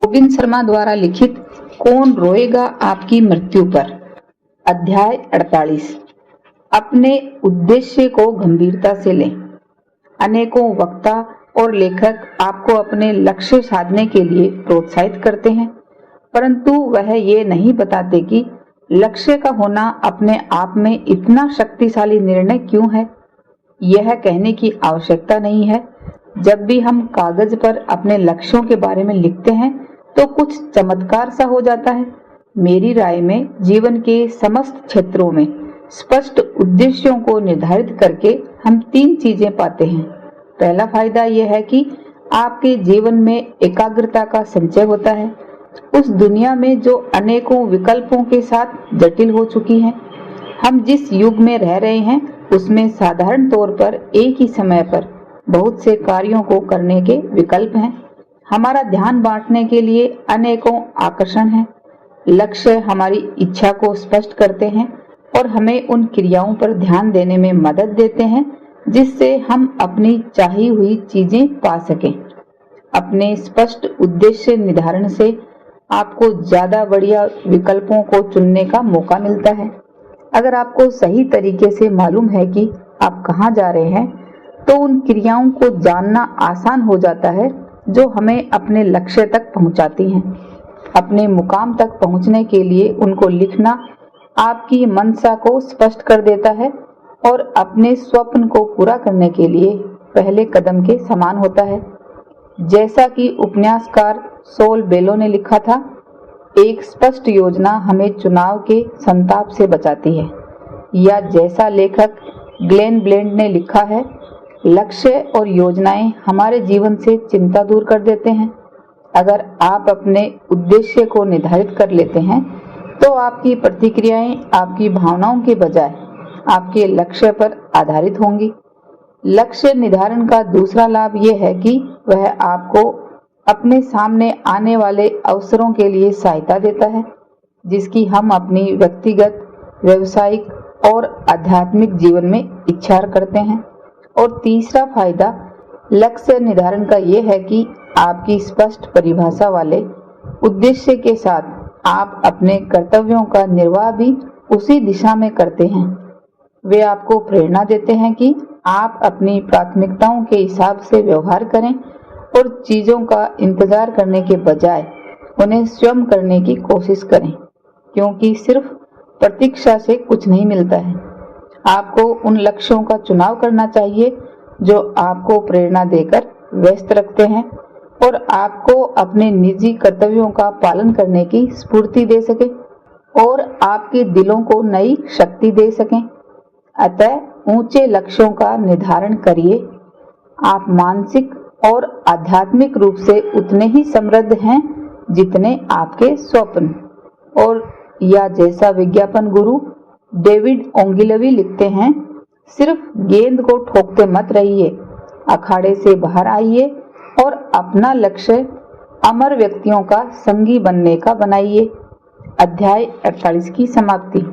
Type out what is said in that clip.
गोविंद शर्मा द्वारा लिखित कौन रोएगा आपकी मृत्यु पर, अध्याय 48। अपने उद्देश्य को गंभीरता से लें। अनेकों वक्ता और लेखक आपको अपने लक्ष्य साधने के लिए प्रोत्साहित करते हैं, परंतु वह ये नहीं बताते कि लक्ष्य का होना अपने आप में इतना शक्तिशाली निर्णय क्यों है। यह कहने की आवश्यकता नहीं है। जब भी हम कागज पर अपने लक्ष्यों के बारे में लिखते हैं तो कुछ चमत्कार सा हो जाता है। मेरी राय में जीवन के समस्त क्षेत्रों में स्पष्ट उद्देश्यों को निर्धारित करके हम 3 चीजें पाते हैं। पहला फायदा यह है कि आपके जीवन में एकाग्रता का संचय होता है। उस दुनिया में जो अनेकों विकल्पों के साथ जटिल हो चुकी है, हम जिस युग में रह रहे हैं उसमें साधारण तौर पर एक ही समय पर बहुत से कार्यों को करने के विकल्प हैं। हमारा ध्यान बांटने के लिए अनेकों आकर्षण हैं। लक्ष्य हमारी इच्छा को स्पष्ट करते हैं और हमें उन क्रियाओं पर ध्यान देने में मदद देते हैं जिससे हम अपनी चाही हुई चीजें पा सकें। अपने स्पष्ट उद्देश्य निर्धारण से आपको ज्यादा बढ़िया विकल्पों को चुनने का मौका मिलता है। अगर आपको सही तरीके से मालूम है कि आप कहाँ जा रहे हैं, तो उन क्रियाओं को जानना आसान हो जाता है जो हमें अपने लक्ष्य तक पहुंचाती हैं। अपने मुकाम तक पहुंचने के लिए उनको लिखना आपकी मंशा को स्पष्ट कर देता है और अपने स्वप्न को पूरा करने के लिए पहले कदम के समान होता है। जैसा कि उपन्यासकार सोल बेलो ने लिखा था, एक स्पष्ट योजना हमें चुनाव के संताप से बचाती है। या जैसा लेखक ग्लेन ब्लेंड ने लिखा है, लक्ष्य और योजनाएं हमारे जीवन से चिंता दूर कर देते हैं। अगर आप अपने उद्देश्य को निर्धारित कर लेते हैं तो आपकी प्रतिक्रियाएं आपकी भावनाओं के बजाय आपके लक्ष्य पर आधारित होंगी। लक्ष्य निर्धारण का दूसरा लाभ यह है कि वह आपको अपने सामने आने वाले अवसरों के लिए सहायता देता है जिसकी हम अपनी व्यक्तिगत, व्यावसायिक और आध्यात्मिक जीवन में इच्छा करते हैं। और तीसरा फायदा लक्ष्य निर्धारण का यह है कि आपकी स्पष्ट परिभाषा वाले उद्देश्य के साथ आप अपने कर्तव्यों का निर्वाह भी उसी दिशा में करते हैं। वे आपको प्रेरणा देते हैं कि आप अपनी प्राथमिकताओं के हिसाब से व्यवहार करें और चीजों का इंतजार करने के बजाय उन्हें स्वयं करने की कोशिश करें, क्योंकि सिर्फ प्रतीक्षा से कुछ नहीं मिलता है। आपको उन लक्ष्यों का चुनाव करना चाहिए जो आपको प्रेरणा देकर व्यस्त रखते हैं और आपको अपने निजी कर्तव्यों का पालन करने की स्फूर्ति दे सके और आपके दिलों को नई शक्ति दे सकें। अतः ऊंचे लक्ष्यों का निर्धारण करिए। आप मानसिक और आध्यात्मिक रूप से उतने ही समृद्ध हैं जितने आपके स्वप्न। और या जैसा विज्ञापन गुरु डेविड ओंगिलवी लिखते हैं, सिर्फ गेंद को ठोकते मत रहिए, अखाड़े से बाहर आइए और अपना लक्ष्य अमर व्यक्तियों का संगी बनने का बनाइए। अध्याय 48 की समाप्ति।